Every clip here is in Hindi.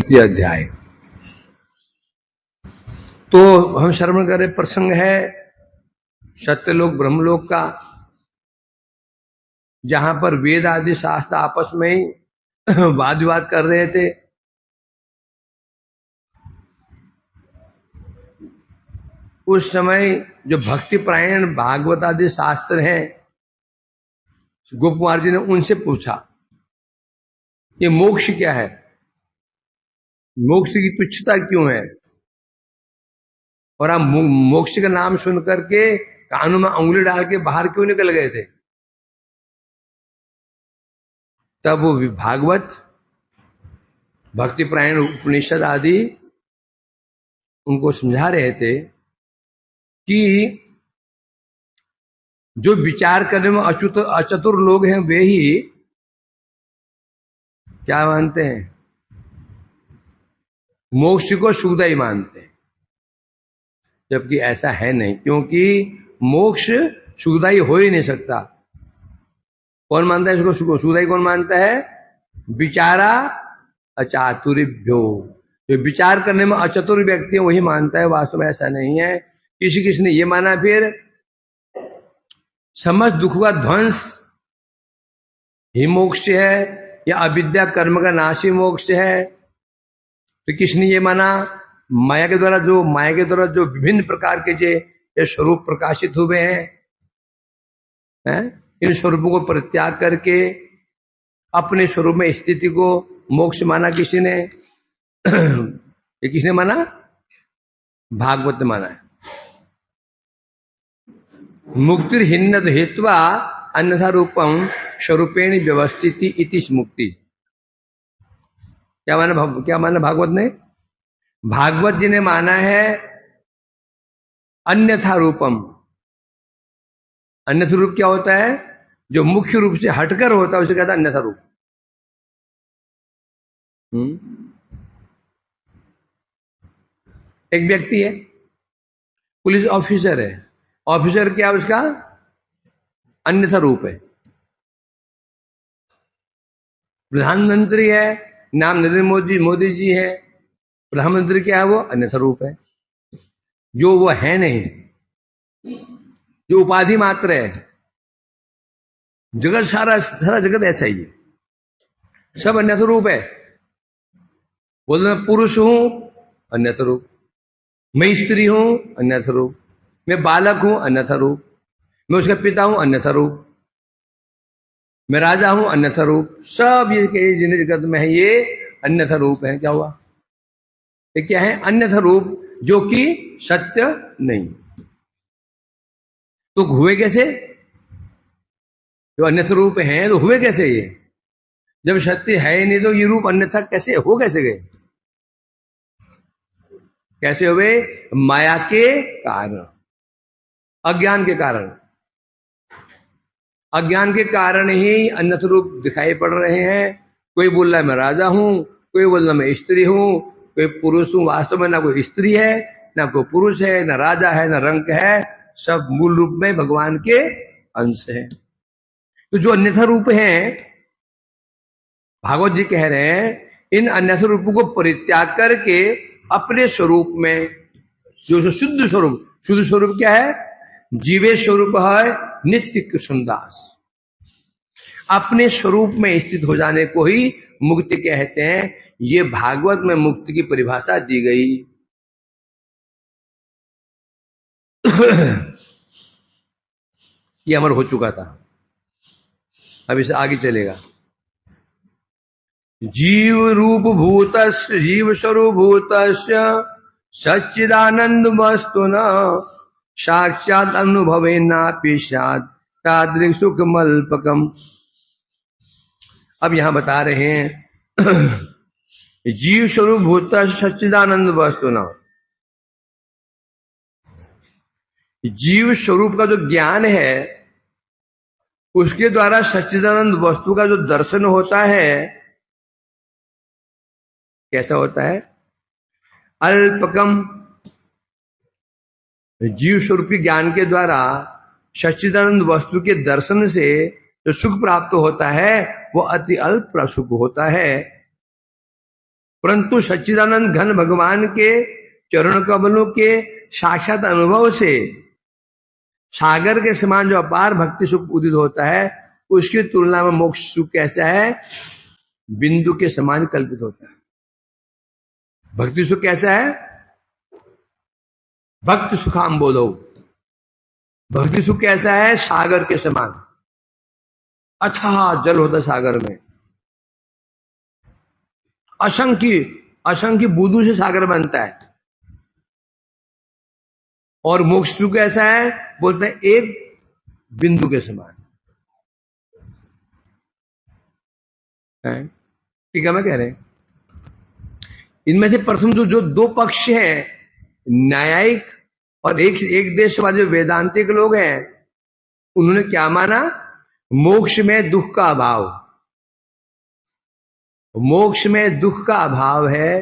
द्वितीय अध्याय। तो हम श्रवण कर रहे प्रसंग है सत्यलोक ब्रह्मलोक का, जहां पर वेद आदि शास्त्र आपस में ही वाद विवाद कर रहे थे। उस समय जो भक्ति प्रायण भागवत आदि शास्त्र हैं, गोप कुमार जी ने उनसे पूछा ये मोक्ष क्या है, मोक्ष की तुच्छता क्यों है, और आप मोक्ष का नाम सुन करके कानों में उंगली डाल के बाहर क्यों निकल गए थे। तब वो भागवत भक्ति प्रायण उपनिषद आदि उनको समझा रहे थे कि जो विचार करने में अचतुर लोग हैं वे ही क्या मानते हैं, मोक्ष को सुखदायी मानते हैं, जबकि ऐसा है नहीं, क्योंकि मोक्ष सुखदायी हो ही नहीं सकता। कौन मानता है इसको सुखदायी, कौन मानता है, विचारा अचातुर्भ्यो, जो विचार करने में अचतुर व्यक्ति है वही मानता है। वास्तव में ऐसा नहीं है। किसी ने ये माना फिर समस्त दुख का ध्वंस ही मोक्ष है, या अविद्या कर्म का नाश ही मोक्ष है। तो किसने ये माना, माया के द्वारा जो विभिन्न प्रकार के ये स्वरूप प्रकाशित हुए हैं, इन स्वरूपों को परित्याग करके अपने स्वरूप में स्थिति को मोक्ष माना किसी ने। ये किसने माना, भागवत ने माना है। मुक्तिर्हिन्नत हेत्वा अन्यथा रूपम स्वरूपेण व्यवस्थिति इति मुक्ति। क्या माना भागवत ने, भागवत जी ने माना है अन्यथा रूपम। अन्यथा रूप क्या होता है, जो मुख्य रूप से हटकर होता है उसे कहता है अन्यथा रूप। एक व्यक्ति है, पुलिस ऑफिसर है, ऑफिसर क्या उसका अन्यथा रूप है। प्रधानमंत्री है, नाम नरेंद्र मोदी जी है, प्रधानमंत्री क्या है, वो अन्यथा रूप है, जो वो है नहीं, जो उपाधि मात्र है। जगत सारा जगत ऐसा ही है, सब अन्यथा रूप है। बोल मैं पुरुष हूं, अन्यथा रूप, मैं स्त्री हूं, अन्यथा रूप, मैं बालक हूं, अन्यथा रूप, मैं उसका पिता हूं, अन्यथा रूप, मैं राजा हूं, अन्यथा रूप। सब ये जिन जगत में है ये अन्यथा रूप है। क्या हुआ, ये क्या है, अन्यथा रूप, जो कि सत्य नहीं। तो हुए कैसे, जो अन्यथा रूप हैं तो हुए कैसे ये, जब सत्य है ही नहीं तो ये रूप अन्यथा कैसे हो, कैसे गए, कैसे हुए, माया के कारण, अज्ञान के कारण। अज्ञान के कारण ही अन्यथा रूप दिखाई पड़ रहे हैं। कोई बोल रहा है मैं राजा हूं, कोई बोल रहा मैं स्त्री हूं, कोई पुरुष हूं। वास्तव में ना कोई स्त्री है, ना कोई पुरुष है, ना राजा है, ना रंग है, सब मूल रूप में भगवान के अंश है। तो जो अन्यथा रूप हैं, भागवत जी कह रहे हैं इन अन्यथा रूपों को परित्याग करके अपने स्वरूप में, जो शुद्ध स्वरूप क्या है, जीवे स्वरूप है नित्य कृष्णदास। अपने स्वरूप में स्थित हो जाने को ही मुक्ति कहते हैं। ये भागवत में मुक्ति की परिभाषा दी गई। ये अमर हो चुका था, अब इसे आगे चलेगा। जीव रूप भूतस्य, जीव स्वरूप भूतस्य सच्चिदानंद वस्तुना साक्षात अनुभवे नापि स्यात् तादृक् सुखमल्पकम। अब यहां बता रहे हैं जीव स्वरूप भूतस्य सच्चिदानंद वस्तुना, जीव स्वरूप का जो ज्ञान है उसके द्वारा सच्चिदानंद वस्तु का जो दर्शन होता है, कैसा होता है, अल्पकम। जीव स्वरूप के ज्ञान के द्वारा सच्चिदानंद वस्तु के दर्शन से जो सुख प्राप्त होता है वो अति अल्प सुख होता है। परंतु सच्चिदानंद घन भगवान के चरण कमलों के साक्षात अनुभव से सागर के समान जो अपार भक्ति सुख उदित होता है, उसकी तुलना में मोक्ष सुख कैसा है? बिंदु के समान कल्पित होता है। भक्ति सुख कैसा है? भक्ति सुखाम बोलो। भक्ति सुख कैसा है? सागर के समान। अथाह जल होता सागर में, असंख्य बूंदों से सागर बनता है। और मोक्ष सुख कैसा है? बोलते हैं एक बिंदु के समान है। ठीक है, मैं कह रहे हैं इनमें से प्रथम जो दो पक्ष हैं, न्यायिक और एक देशवादी जो वेदांतिक लोग हैं, उन्होंने क्या माना? मोक्ष में दुख का अभाव। मोक्ष में दुख का अभाव है,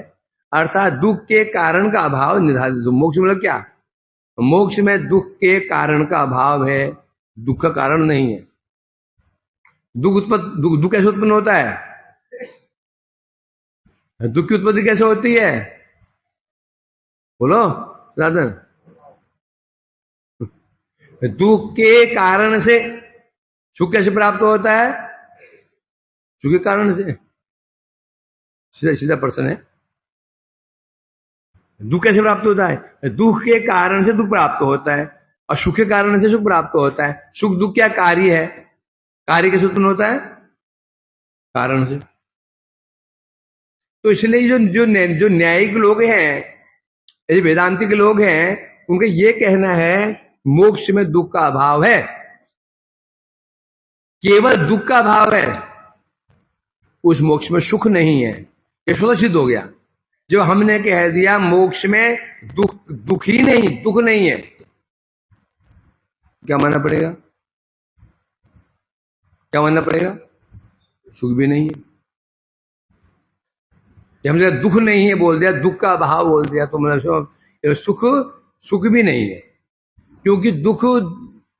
अर्थात दुख के कारण का अभाव निर्धारित। मोक्ष मतलब क्या? मोक्ष में दुख के कारण का अभाव है, दुख का कारण नहीं है। दुख कैसे उत्पन्न होता है? दुख की उत्पत्ति कैसे होती है? बोलो राधन। दुख के कारण से सुख कैसे प्राप्त होता है? सुख के कारण से। सीधा प्रश्न है। दुख कैसे प्राप्त होता है? दुख के कारण से दुख प्राप्त होता है और सुख के कारण से सुख प्राप्त होता है। सुख दुख क्या कार्य है? कार्य कैसे उत्पन्न होता है? कारण से। तो इसलिए जो न्यायिक लोग हैं, यदि वेदांतिक लोग हैं, उनका ये कहना है मोक्ष में दुख का अभाव है, केवल दुख का अभाव है, उस मोक्ष में सुख नहीं है। ये स्वतः सिद्ध हो गया। जो हमने कह दिया मोक्ष में दुख नहीं है, क्या मानना पड़ेगा? क्या मानना पड़ेगा? सुख भी नहीं है। हमने दुख नहीं है बोल दिया, दुख का अभाव बोल दिया, तो मतलब सुख भी नहीं है। क्योंकि दुख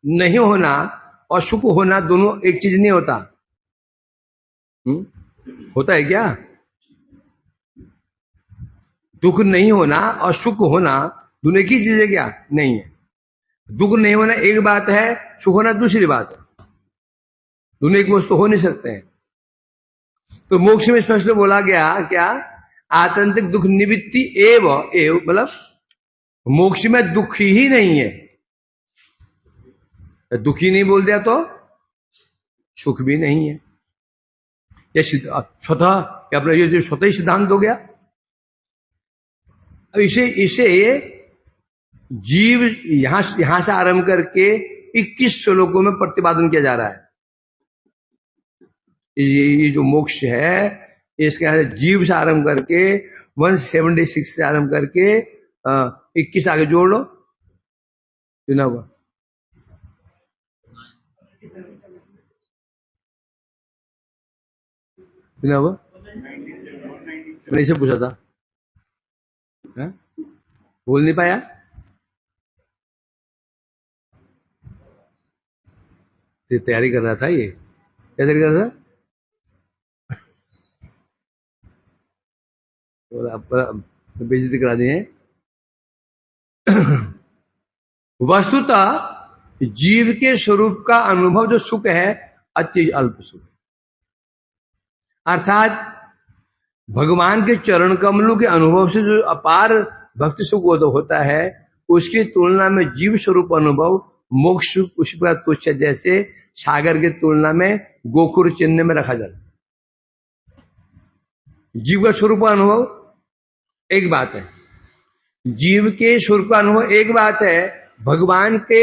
नहीं होना और सुख होना दोनों एक चीज नहीं होता। होता है क्या? दुख नहीं होना और सुख होना दोनों एक ही चीज है क्या? नहीं है। दुख नहीं होना एक बात है, सुख होना दूसरी बात है। दोनों एक वस्तु हो नहीं सकते हैं। तो मोक्ष में स्पष्ट बोला गया क्या? आत्यंतिक दुख निवृत्ति एव मतलब मोक्ष में दुख ही नहीं है। दुखी नहीं बोल दिया तो सुख भी नहीं है। ये स्वतः अपना ये जो स्वतः ही सिद्धांत हो गया। अब इसे जीव यहां से आरंभ करके 21 श्लोकों में प्रतिपादन किया जा रहा है। ये जो मोक्ष है, इसके जीव से आरंभ करके 176 से आरंभ करके 21 आगे जोड़ लो। सुना हुआ मैंने इसे पूछा था, बोल नहीं पाया। तैयारी कर रहा था, ये क्या तैयारी कर रहा था? बेइज्जती करा दी है। वस्तुतः जीव के स्वरूप का अनुभव जो सुख है, अति अल्प सुख, अर्थात भगवान के चरण कमलों के अनुभव से जो अपार भक्ति सुख होता है, उसकी तुलना में जीव स्वरूप अनुभव मोक्ष सुख उसी प्रकार तुच्छ है, जैसे सागर की तुलना में गोखुर चिन्ह में रखा जाता। जीव का स्वरूप अनुभव एक बात है, जीव के स्वरूप का अनुभव एक बात है, भगवान के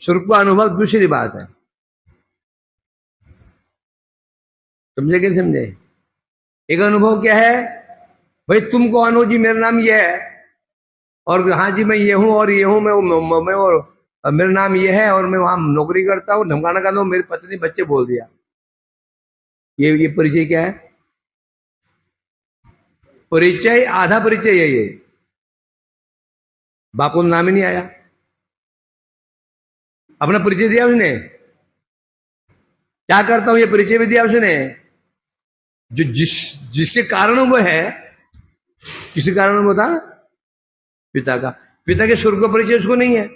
स्वरूप का अनुभव दूसरी बात है। समझे कि नहीं समझे? एक अनुभव क्या है, भाई तुम कौन हो जी, मेरा नाम ये है, और हाँ जी मैं ये हूं और ये हूं, मैं और मेरा नाम ये है और मैं वहां नौकरी करता हूं, धमकाना करता हूं, मेरी पत्नी बच्चे बोल दिया। ये परिचय क्या है? परिचय आधा परिचय है। ये बाप को नाम ही नहीं आया, अपना परिचय दिया उसने, क्या करता हूं ये परिचय भी दिया उसने। जो जिसके कारण वो है, किसी कारण वो था पिता का, पिता के स्वरूप का परिचय उसको नहीं है,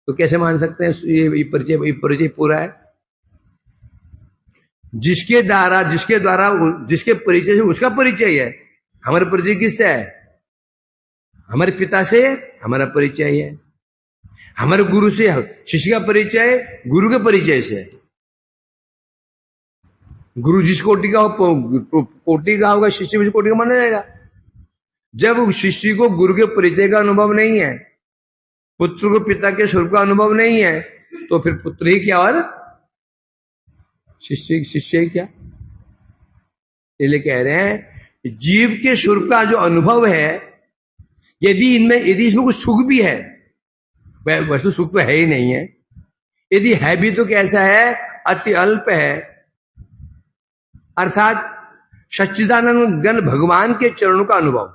तो कैसे मान सकते हैं ये परिचय पूरा है? जिसके द्वारा जिसके परिचय से उसका परिचय है। हमारा परिचय किससे है? हमारे पिता से हमारा परिचय है, हमारे गुरु से शिष्य का परिचय गुरु के परिचय से। गुरु जिस कोटि का होगा शिष्य भी उस कोटि का माना जाएगा। जब शिष्य को गुरु के परिचय का अनुभव नहीं है, पुत्र को पिता के स्वरूप का अनुभव नहीं है, तो फिर पुत्र ही क्या और शिष्य ही क्या? इसलिए कह रहे हैं जीव के स्वरूप का जो अनुभव है, यदि इसमें कुछ सुख भी है, वैसे सुख तो है ही नहीं है, यदि है भी तो कैसा है? अति अल्प है। अर्थात सच्चिदानंद घन भगवान के चरणों का अनुभव,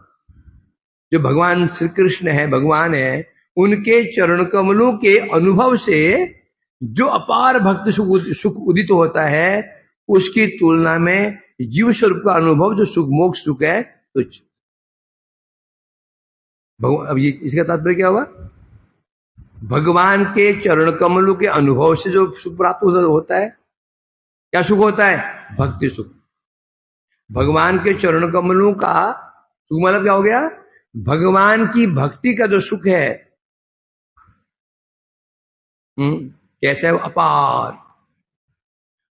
जो भगवान श्री कृष्ण है, भगवान है, उनके चरण कमलों के अनुभव से जो अपार भक्ति सुख उदित होता है, उसकी तुलना में जीव स्वरूप का अनुभव जो सुख मोक्ष सुख है तुच्छ। अब ये इसका तात्पर्य क्या हुआ? भगवान के चरण कमलों के अनुभव से जो सुख प्राप्त होता है, क्या सुख होता है? भक्ति सुख। भगवान के चरण कमलों का सुख मतलब क्या हो गया? भगवान की भक्ति का जो सुख है, कैसा है? अपार।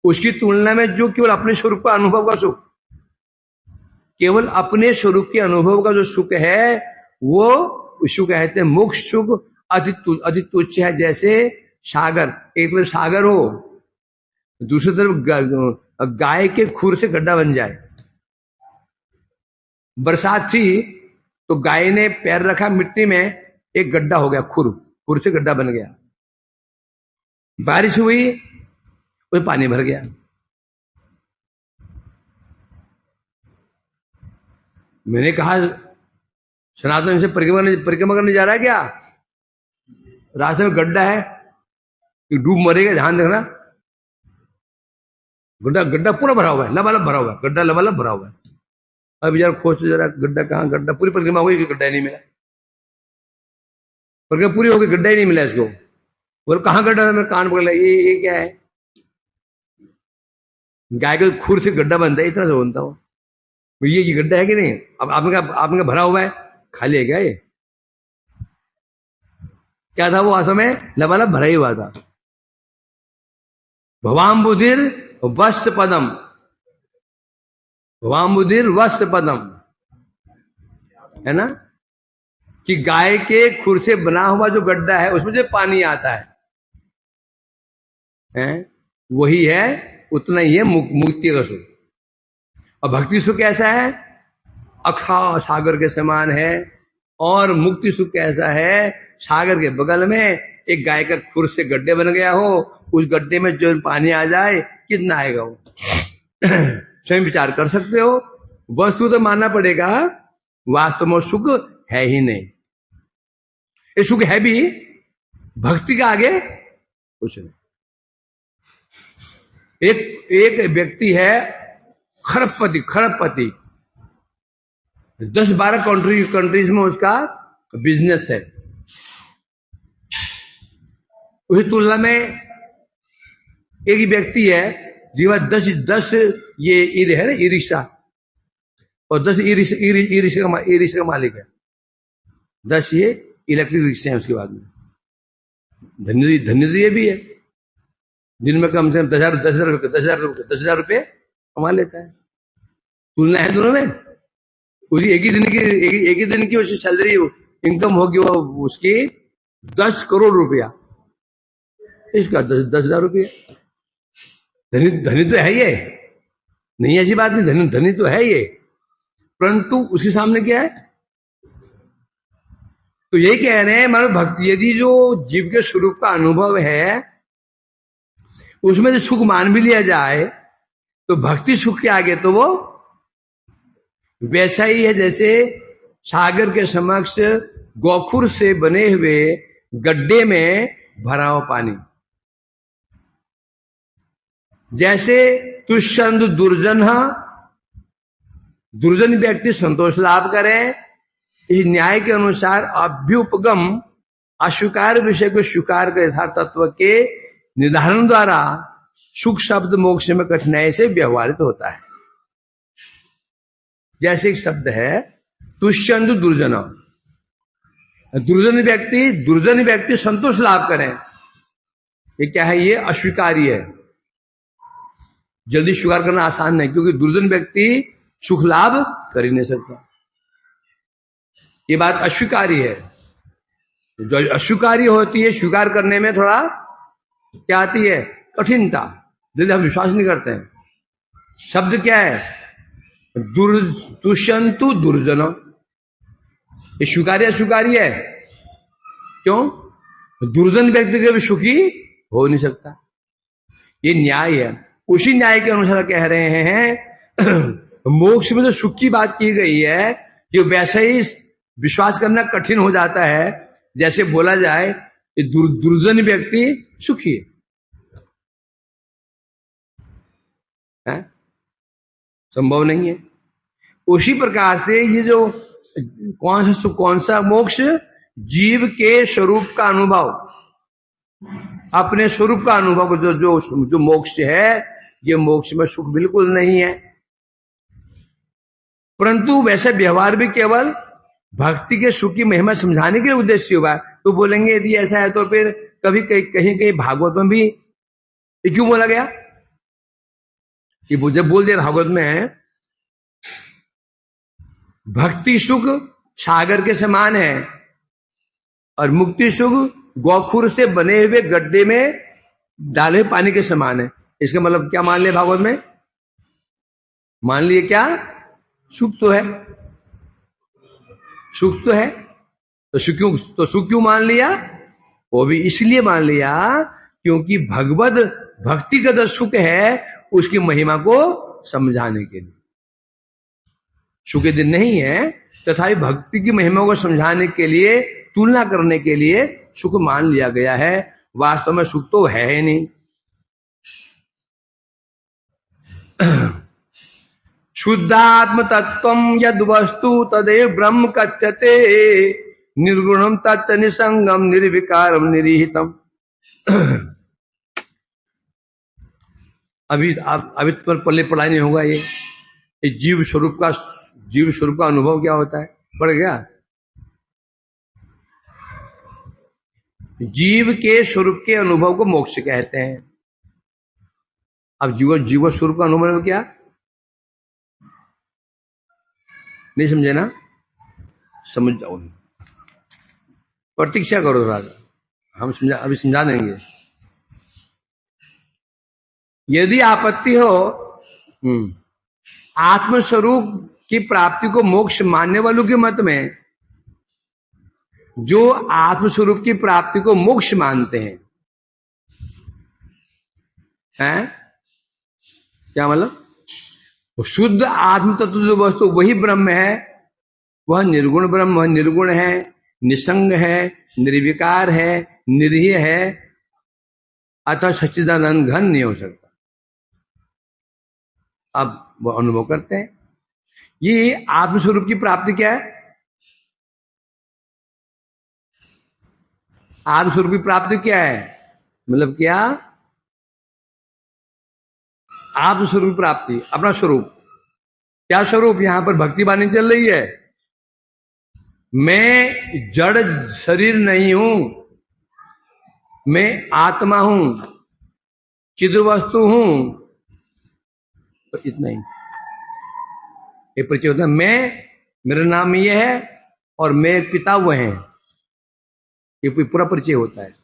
उसकी तुलना में जो केवल अपने स्वरूप का अनुभव का सुख, केवल अपने स्वरूप के अनुभव का जो सुख है, वो सुख कहते हैं मोक्ष सुख। अति तुच्छ है। जैसे सागर, एक तरफ सागर हो, दूसरी तरफ गाय के खुर से गड्ढा बन जाए। बरसात थी तो गाय ने पैर रखा मिट्टी में, एक गड्ढा हो गया, खुर से गड्ढा बन गया। बारिश हुई, उसमें पानी भर गया। मैंने कहा सनातन से परिक्रमा करने जा रहा है क्या? रास्ते में गड्ढा है, डूब मरेगा, ध्यान रखना। गड्ढा पूरा भरा हुआ है, लबालब भरा हुआ है, गड्ढा लबालब भरा हुआ है। अब यार खोजते जरा गड्ढा कहाँ, गड्ढा पूरी परिक्रमा हुई, गड्ढा नहीं मिला। परिक्रमा पूरी हो गई, गड्ढा ही नहीं मिला इसको। बोल कहाँ गड्ढा है? मेरे कान पकड़ लिया, ये क्या है? गाय के खुर से गड्ढा बनता है, इतना से बनता हूँ। ये गड्ढा है कि नहीं? अब आपने भरा हुआ है, खाली है क्या ये? क्या था वो? आसम में लबालब भरा ही हुआ था। भवाम्बुधिर वस्त पदम, भवाम्बुधिर वस्त पदम, है ना? कि गाय के खुर से बना हुआ जो गड्ढा है, उसमें जो पानी आता है, वही है, उतना ही है मुक्ति का सुख। और भक्ति सुख कैसा है? अथाह सागर के समान है। और मुक्ति सुख कैसा है? सागर के बगल में एक गाय का खुर से गड्ढे बन गया हो, उस गड्ढे में जो पानी आ जाए, कितना आएगा वो? स्वयं विचार कर सकते हो। वस्तु तो मानना पड़ेगा, वास्तव में सुख है ही नहीं। ये सुख है भी, भक्ति का आगे कुछ नहीं। एक व्यक्ति है खरबपति, 10-12 कंट्रीज में उसका बिजनेस है। उसी तुलना में एक व्यक्ति है जीवन 10 ये है ना, ई रिक्शा, और 10 ई रिक्शा का मालिक है। 10 ये इलेक्ट्रिक रिक्शा है। उसके बाद में धन्य ये भी है, दिन में कम से कम 10,000 रुपये कमा लेता है। तुलना है दोनों में। उसी एक ही दिन की उसकी सैलरी इनकम होगी वो उसकी 10 करोड़ रुपया, इसका 10,000 रुपये। धनी तो है ये, नहीं ऐसी बात नहीं, धनी तो है ये, परंतु उसके सामने क्या है? तो ये कह रहे हैं मानो भक्ति, यदि जो जीव के स्वरूप का अनुभव है उसमें जो सुख मान भी लिया जाए, तो भक्ति सुख के आगे तो वो वैसा ही है जैसे सागर के समक्ष गोखुर से बने हुए गड्ढे में भरा हुआ पानी। जैसे तुष्यंदु दुर्जन दुर्जन व्यक्ति संतोष लाभ करें। इस न्याय के अनुसार अभ्युपगम अस्वीकार विषय को स्वीकार कर यथार्थ तत्व के निर्धारण द्वारा सुख शब्द मोक्ष में कठिनाई से व्यवहारित होता है। जैसे एक शब्द है तुष्यंतु दुर्जन, दुर्जन व्यक्ति संतोष लाभ करें। ये क्या है? ये अस्वीकार्य है, जल्दी स्वीकार करना आसान नहीं, क्योंकि दुर्जन व्यक्ति सुख लाभ कर ही नहीं सकता। ये बात अस्वीकार्य है। जो अस्वीकार्य होती है स्वीकार करने में थोड़ा क्या आती है? कठिनता, जल्दी हम विश्वास नहीं करते हैं। शब्द क्या है? तुष्यंतु दुर्जन, ये स्वीकार्य अस्वीकार्य है। क्यों? दुर्जन व्यक्ति के भी सुखी हो नहीं सकता। ये न्याय है। उसी न्याय के अनुसार कह रहे हैं मोक्ष में जो सुख की बात की गई है, ये वैसे ही विश्वास करना कठिन हो जाता है जैसे बोला जाए दुर्जन व्यक्ति सुखी है, संभव नहीं है। उसी प्रकार से ये जो कौन सा मोक्ष? जीव के स्वरूप का अनुभव, अपने स्वरूप का अनुभव, जो मोक्ष है, ये मोक्ष में सुख बिल्कुल नहीं है। परंतु वैसे व्यवहार भी केवल भक्ति के सुख की महिमा समझाने के उद्देश्य हुआ है। तो बोलेंगे यदि ऐसा है तो फिर कभी कहीं भागवत में भी ये क्यों बोला गया? कि जब बोल दिया भागवत में भक्ति सुख सागर के समान है और मुक्ति सुख गोखुर से बने हुए गड्ढे में डाले पानी के समान है। इसका मतलब क्या मान लिया भागवत में? मान लिए क्या? सुख तो है, सुख तो है, तो सुख क्यों मान लिया? वो भी इसलिए मान लिया क्योंकि भगवत भक्ति का जो सुख है उसकी महिमा को समझाने के लिए। सुख के दिन नहीं है, तथापि भक्ति की महिमा को समझाने के लिए, तुलना करने के लिए सुख मान लिया गया है। वास्तव में सुख तो है ही नहीं। शुद्धात्म तत्व यद वस्तु तदेव ब्रह्म कथ्यते निर्गुणम तच्च निसंगम निर्विकारम निरीहितम। अभी पर पल्ले पढ़ाई नहीं होगा। ये जीव स्वरूप का अनुभव क्या होता है? पढ़ गया? जीव के स्वरूप के अनुभव को मोक्ष कहते हैं। अब जीव स्वरूप का अनुभव क्या? नहीं समझे ना? समझ जाओ, प्रतीक्षा करो थोड़ा, हम अभी समझा देंगे। यदि आपत्ति हो आत्मस्वरूप की प्राप्ति को मोक्ष मानने वालों के मत में, जो आत्मस्वरूप की प्राप्ति को मोक्ष मानते हैं, क्या मतलब? शुद्ध आत्म तत्व जो वस्तु वही ब्रह्म है, वह निर्गुण ब्रह्म, वह निर्गुण है, निसंग है, निर्विकार है, निरीह है, अतः सच्चिदानंद घन नहीं हो सकता। अब वो अनुभव करते हैं। ये आत्मस्वरूप की प्राप्ति क्या है? आत्मस्वरूप की प्राप्ति क्या है? मतलब क्या? आत्मस्वरूप प्राप्ति, अपना स्वरूप। क्या स्वरूप? यहां पर भक्ति वाणी चल रही है। मैं जड़ शरीर नहीं हूं, मैं आत्मा हूं, चिद वस्तु हूं। तो इतना ही ये परिचय होता है। मेरा नाम ये है और मैं पिता वो हैं, ये पूरा परिचय होता है।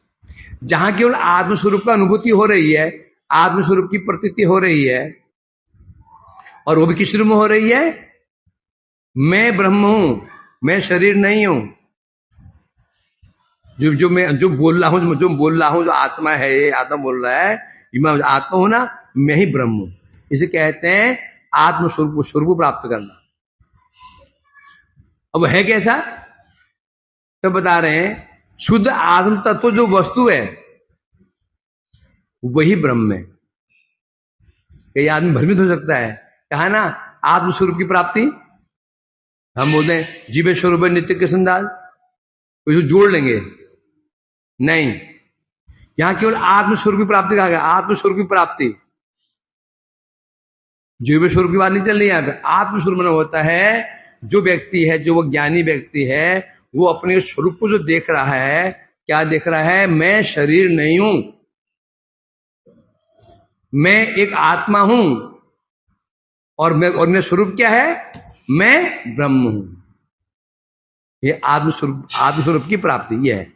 जहां केवल आत्मस्वरूप का अनुभूति हो रही है, आत्मस्वरूप की प्रतीति हो रही है, और वो भी किस रूप में हो रही है? मैं ब्रह्म हूं, मैं शरीर नहीं हूं। जो बोल रहा हूं, जो आत्मा है, ये आत्मा बोल रहा है, मैं आत्मा हूं ना, मैं ही ब्रह्म हूं। इसे कहते हैं स्वरूप प्राप्त करना। अब है कैसा? तो बता रहे हैं, शुद्ध आत्म तत्व जो वस्तु है वही ब्रह्म है। कई आदमी भ्रमित हो सकता है, कहा ना आत्मस्वरूप की प्राप्ति हम बोलते हैं जीवे स्वरूप नित्य कृष्णदास, तो जोड़ लेंगे, नहीं, यहां केवल आत्मस्वरूप की प्राप्ति कहा गया, आत्मस्वरूप की प्राप्ति, जीव स्वरूप की बात नहीं चल रही यहां पे। आत्मस्वरूप में होता है जो व्यक्ति है, जो वो ज्ञानी व्यक्ति है, वो अपने स्वरूप को जो देख रहा है, क्या देख रहा है, मैं शरीर नहीं हूं, मैं एक आत्मा हूं, और मेरा स्वरूप क्या है, मैं ब्रह्म हूं। ये आत्मस्वरूप की प्राप्ति ये है।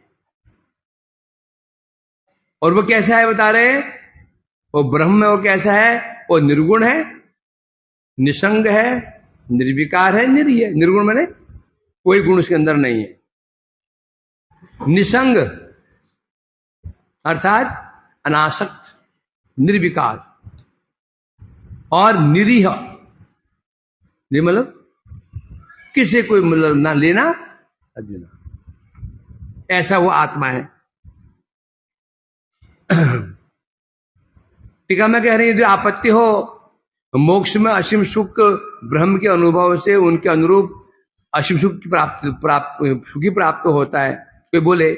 और वो कैसा है बता रहे, वो ब्रह्म है, वो कैसा है, वो निर्गुण है, निसंग है, निर्विकार है, निरीह है। निर्गुण माने कोई गुण उसके अंदर नहीं है। निसंग अर्थात अनासक्त, निर्विकार, और निरीह, ये मतलब किसी कोई मतलब ना लेना ना देना, ऐसा वो आत्मा है। टीका में कह रही है, जो आपत्ति हो मोक्ष में असीम सुख ब्रह्म के अनुभव से उनके अनुरूप असीम सुख की सुखी प्राप्त होता है। तो बोले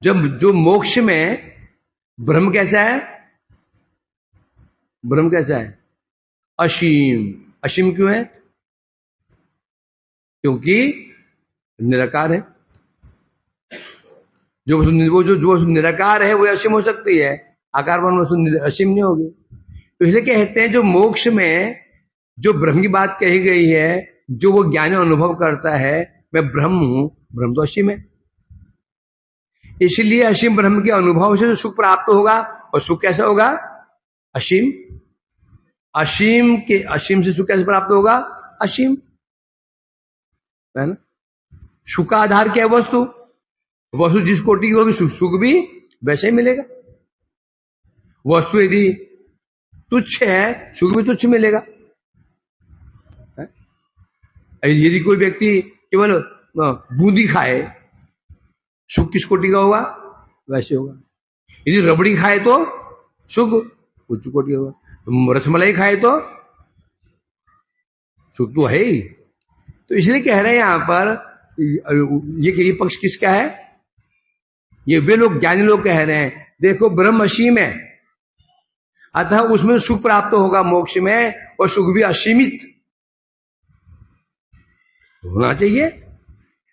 जब जो मोक्ष में ब्रह्म कैसा है, ब्रह्म कैसा है, असीम। असीम क्यों है, क्योंकि निराकार है। जो निराकार है वो असीम हो सकती है, आकारवान वस्तु असीम नहीं होगी। तो इसलिए कहते हैं जो मोक्ष में जो ब्रह्म की बात कही गई है, जो वो ज्ञानी अनुभव करता है मैं ब्रह्म हूं, ब्रह्म तो असीम है, इसलिए असीम ब्रह्म के अनुभव से जो सुख प्राप्त होगा, और सुख कैसा होगा, असीम। असीम से सुख कैसे प्राप्त होगा, असीम है ना। सुख का आधार क्या है, वस्तु। वस्तु जिस कोटि की होगी सुख भी वैसे ही मिलेगा। वस्तु यदि तुच्छ है, सुख भी तुच्छ मिलेगा। यदि कोई व्यक्ति केवल बूंदी खाए, सुख किस कोटि का होगा, वैसे होगा। यदि रबड़ी खाए तो सुख उच्च कोटि होगा, रसमलाई खाए तो सुख तो है ही। तो इसलिए कह रहे हैं यहां पर, ये पक्ष किसका है, ये वे लोग ज्ञानी लोग कह रहे हैं देखो ब्रह्म असीम है, अतः उसमें सुख प्राप्त होगा मोक्ष में, और सुख भी असीमित होना चाहिए।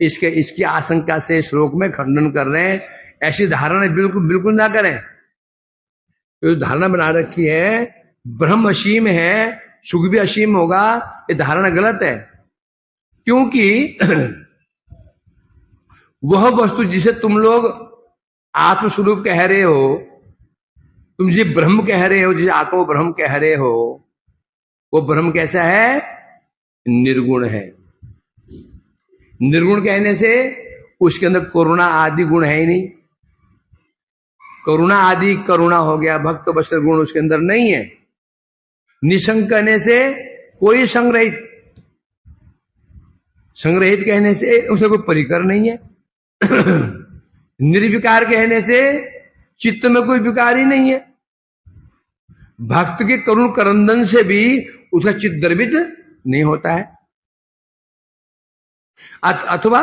इसकी आशंका से श्लोक में खंडन कर रहे हैं। ऐसी धारणा बिल्कुल ना करें। तो धारणा बना रखी है ब्रह्म असीम है, सुख भी असीम होगा, ये धारणा गलत है। क्योंकि वह वस्तु जिसे तुम लोग आत्मस्वरूप कह रहे हो, तुम जिसे ब्रह्म कह रहे हो, जिसे आत्मा ब्रह्म कह रहे हो, वो ब्रह्म कैसा है, निर्गुण है। निर्गुण कहने से उसके अंदर करुणा आदि गुण है ही नहीं। करुणा आदि करुणा हो गया, भक्त वत्सल गुण उसके अंदर नहीं है। निसंग कहने से कोई संग्रहित, संग्रहित कहने से उसे कोई परिकर नहीं है। निर्विकार कहने से चित्त में कोई विकार ही नहीं है। भक्त के करुण करंदन से भी उसका चित्त द्रवित नहीं होता है। अथवा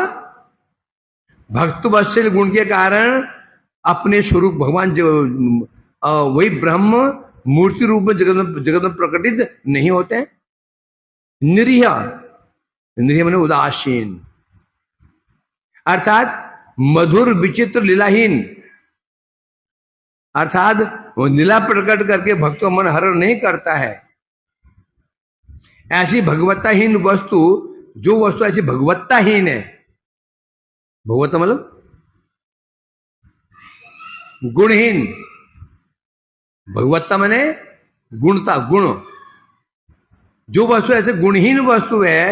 भक्त वत्सल गुण के कारण अपने स्वरूप भगवान वही ब्रह्म मूर्ति रूप में जगत में प्रकटित नहीं होते हैं। निरीह, निरीह माने उदासीन, अर्थात मधुर विचित्र लीलाहीन, अर्थात वो लीला प्रकट करके भक्तों मन हरण नहीं करता है। ऐसी भगवत्ताहीन वस्तु, जो वस्तु ऐसी भगवत्ताहीन है, भगवत्ता मतलब गुणहीन, भगवत्ता माने गुणता, गुण, जो वस्तु ऐसे गुणहीन वस्तु है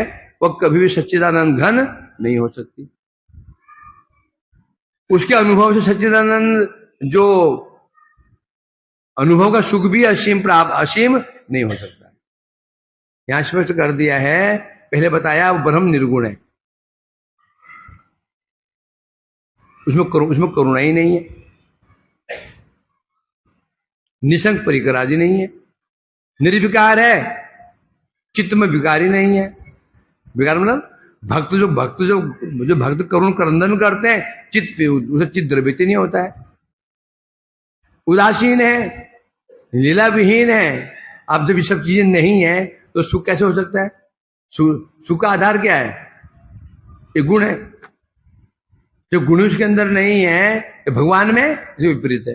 वह कभी भी सच्चिदानंद घन नहीं हो सकती। उसके अनुभव से सच्चिदानंद जो अनुभव का सुख भी असीम नहीं हो सकता। यहां स्पष्ट कर दिया है, पहले बताया वो ब्रह्म निर्गुण है, उसमें करुणा ही नहीं है, निसंग परिकर आदि नहीं है, निर्विकार है, चित्त में विकार ही नहीं है, विकार मतलब भक्त जो भक्त करुण क्रंदन करते हैं, चित्त पे उसे चित्त द्रवित नहीं होता है, उदासीन है, लीला विहीन है। अब जब ये सब चीजें नहीं है तो सुख कैसे हो सकता है? सुख का आधार क्या है? ये गुण है। जो गुण उसके अंदर नहीं है, ये भगवान में जो विपरीत है।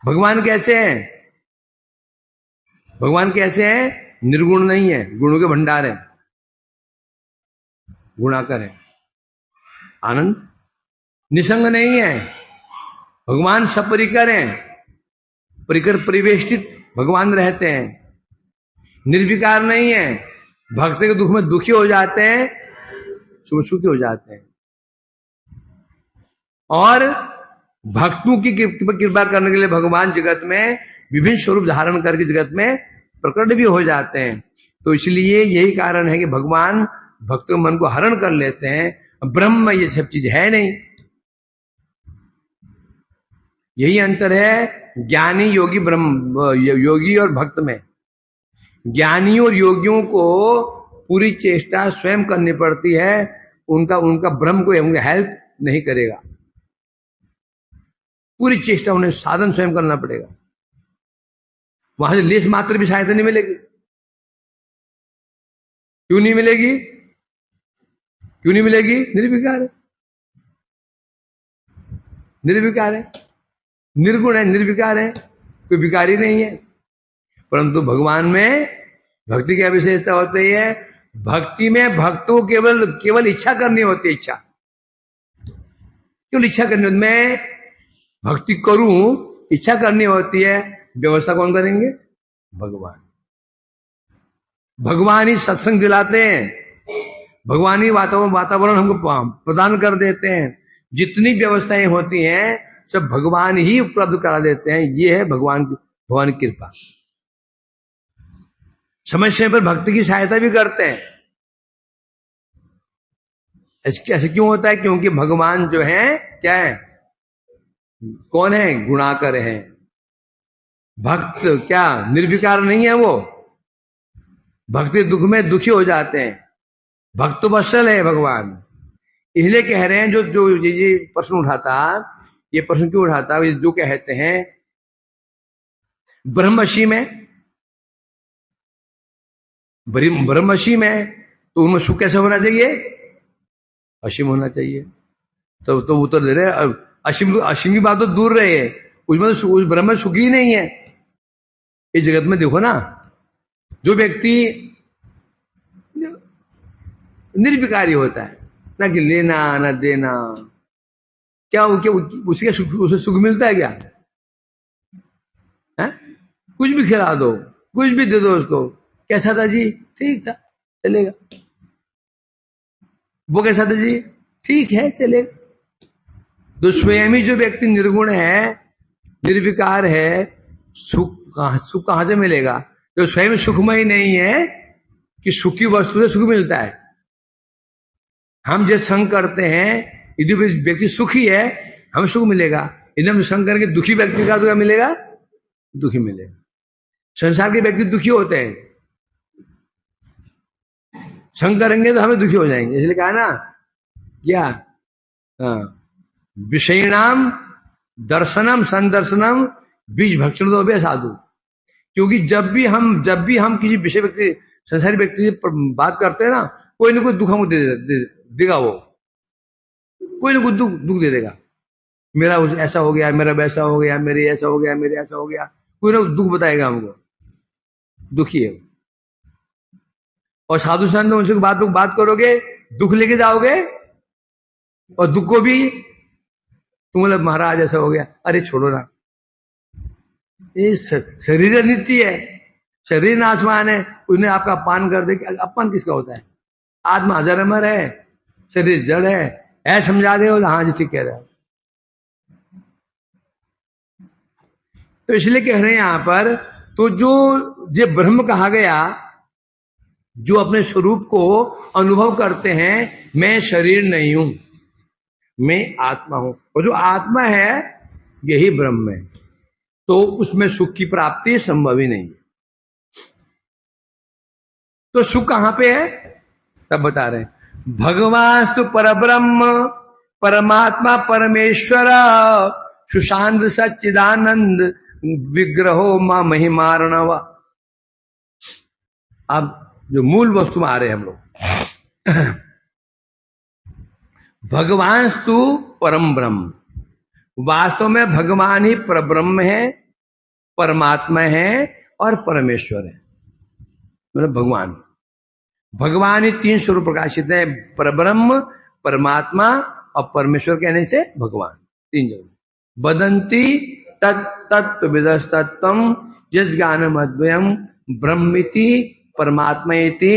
भगवान कैसे हैं? भगवान कैसे हैं? निर्गुण नहीं है, गुणों के भंडार है, गुणाकर है, आनंद, निसंग नहीं है। भगवान सपरिकर हैं, परिकर परिवेष्टित भगवान रहते हैं, निर्विकार नहीं है। भक्त के दुख में दुखी हो जाते हैं, सुखी हो जाते हैं। और भक्तों की कृपा करने के लिए भगवान जगत में विभिन्न स्वरूप धारण करके जगत में प्रकट भी हो जाते हैं। तो इसलिए यही कारण है कि भगवान भक्तों के मन को हरण कर लेते हैं। ब्रह्म ये सब चीज है नहीं। यही अंतर है ज्ञानी योगी ब्रह्म योगी और भक्त में। ज्ञानी और योगियों को पूरी चेष्टा स्वयं करनी पड़ती है, उनका ब्रह्म को उनका हेल्प नहीं करेगा। पूरी चेष्टा उन्हें साधन स्वयं करना पड़ेगा, वहां से लेस मात्र भी सहायता नहीं मिलेगी। क्यों नहीं मिलेगी? क्यों नहीं मिलेगी? निर्विकार है, निर्विकार है, निर्गुण है, निर्विकार है, कोई विकारी नहीं है। परंतु भगवान में भक्ति की विशेषता होती है, भक्ति में भक्तों केवल इच्छा करनी होती है। इच्छा केवल इच्छा करनी होती, मैं भक्ति करूं, इच्छा करनी होती है। व्यवस्था कौन करेंगे? भगवान। भगवान ही सत्संग दिलाते हैं, भगवान ही वातावरण हमको प्रदान कर देते हैं। जितनी व्यवस्थाएं होती हैं सब भगवान ही उपलब्ध करा देते हैं। ये है भगवान की कृपा। समय समय पर भक्त की सहायता भी करते हैं। ऐसे क्यों होता है? क्योंकि भगवान जो है क्या है? कौन है? गुणाकर है। भक्त क्या निर्विकार नहीं है? वो भक्ति दुख में दुखी हो जाते हैं। भक्त वत्सल है भगवान। इसलिए कह रहे हैं जो ये प्रश्न उठाता, ये प्रश्न क्यों उठाता? जो कहते हैं ब्रह्मशी में, ब्रह्मशी में तो उनमें सुख कैसे होना चाहिए? असीम होना चाहिए। तो उत्तर दे रहे असीम की बात तो दूर रहे, उसमें तो उस ब्रह्म में सुख ही नहीं है। इस जगत में देखो ना, जो व्यक्ति निर्विकारी होता है, ना कि लेना ना देना, क्या उसे सुख मिलता है क्या? है? कुछ भी खिला दो, कुछ भी दे दो उसको, कैसा था जी? ठीक था, चलेगा। वो कैसा था जी? ठीक है, चलेगा। तो स्वयं ही जो व्यक्ति निर्गुण है, निर्विकार है, सुख कहां से मिलेगा? जो स्वयं सुखमय नहीं है कि सुखी वस्तु से सुख मिलता है। हम जो संग करते हैं, यदि व्यक्ति सुखी है हमें सुख मिलेगा, यदि हम संग करके दुखी व्यक्ति का तो क्या मिलेगा? दुखी मिलेगा। संसार के व्यक्ति दुखी होते हैं, संग करेंगे तो हमें दुखी हो जाएंगे। इसलिए कहा ना क्या? विषयणाम दर्शनम संदर्शनम बीज भक्षण दो बे साधु। क्योंकि जब भी हम किसी विषय व्यक्ति संसारी व्यक्ति से बात करते हैं ना, कोई ना कोई दुख हमको देगा, वो कोई ना कोई दुख दे देगा। मेरा ऐसा हो गया, मेरा वैसा हो गया, मेरे ऐसा हो गया, मेरे ऐसा हो गया, कोई ना दुख बताएगा हमको, दुखी है। और साधु संत उनसे बात करोगे, दुख लेके जाओगे, और दुख को भी तुम बोले महाराज ऐसा हो गया, अरे छोड़ो ना, ये शरीर नित्य है, शरीर नाशवान है, उसने आपका अपमान कर दे। अपमान किसका होता है? आत्मा अजर अमर है, शरीर जड़ है, ऐसा समझा दे। हाँ जी ठीक कह रहे हो। तो इसलिए कह रहे हैं यहां पर, तो जो ब्रह्म कहा गया, जो अपने स्वरूप को अनुभव करते हैं, मैं शरीर नहीं हूं, मैं आत्मा हूं, और जो आत्मा है यही ब्रह्म है, तो उसमें सुख की प्राप्ति संभव ही नहीं है। तो सुख कहां पे है? तब बता रहे हैं भगवान तो परब्रह्म परमात्मा परमेश्वर सुशांत सच्चिदानंद विग्रहो मां महिमार्णव। अब जो मूल वस्तु में आ रहे हैं हम लोग, भगवान स्तु परम ब्रह्म, वास्तव में भगवान ही परब्रह्म है, परमात्मा है और परमेश्वर है। मतलब भगवान, भगवान ही तीन स्वरूप प्रकाशित है, परब्रह्म, परमात्मा और परमेश्वर कहने से भगवान, तीन जगह बदंती तत्व विदस्तत्वम जिस ज्ञानम अद्वयम ब्रह्मिति परमात्मा इति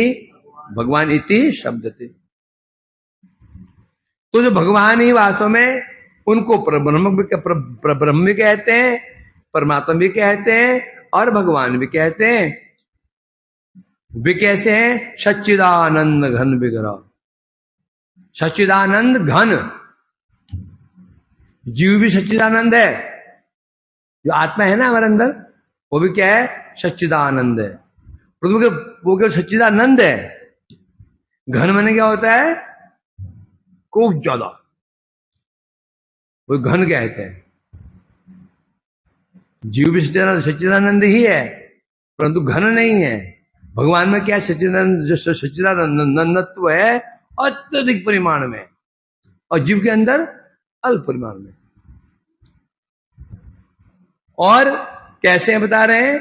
भगवान इति शब्दते। तो जो भगवान ही वास्तव में उनको परब्रह्म भी कहते हैं, परमात्मा भी कहते हैं और भगवान भी कहते हैं। वे कैसे हैं? सच्चिदानंद घन विग्रह, सच्चिदानंद घन, जीव भी सच्चिदानंद है, जो आत्मा है ना हमारे अंदर वो भी क्या है? सच्चिदानंद है। वो क्या सच्चिदानंद है। घन माने क्या होता है? खूब ज्यादा, वो घन कहते हैं। जीव भी सच्चिदानंद ही है परंतु घन नहीं है। भगवान में क्या सच्चिदानंद, जो सच्चिदानंदत्व है अत्यधिक परिमाण में और जीव के अंदर अल्प परिमाण में। और कैसे बता रहे हैं?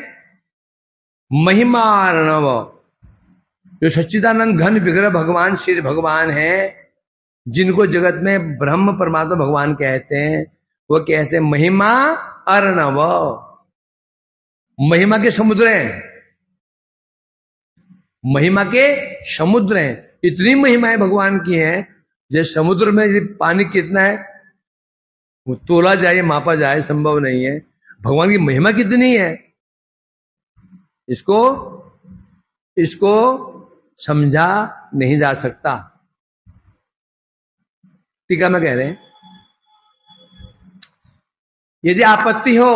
महिमार्णव, जो सच्चिदानंद घन विग्रह भगवान श्री भगवान है, जिनको जगत में ब्रह्म परमात्मा भगवान कहते हैं, वो कैसे? महिमा अर्णव, महिमा के समुद्र हैं, महिमा के समुद्र हैं। इतनी महिमाएं भगवान की हैं, जैसे समुद्र में पानी कितना है वो तोला जाए मापा जाए संभव नहीं है। भगवान की महिमा कितनी है इसको समझा नहीं जा सकता। टीका में कह रहे हैं यदि आपत्ति हो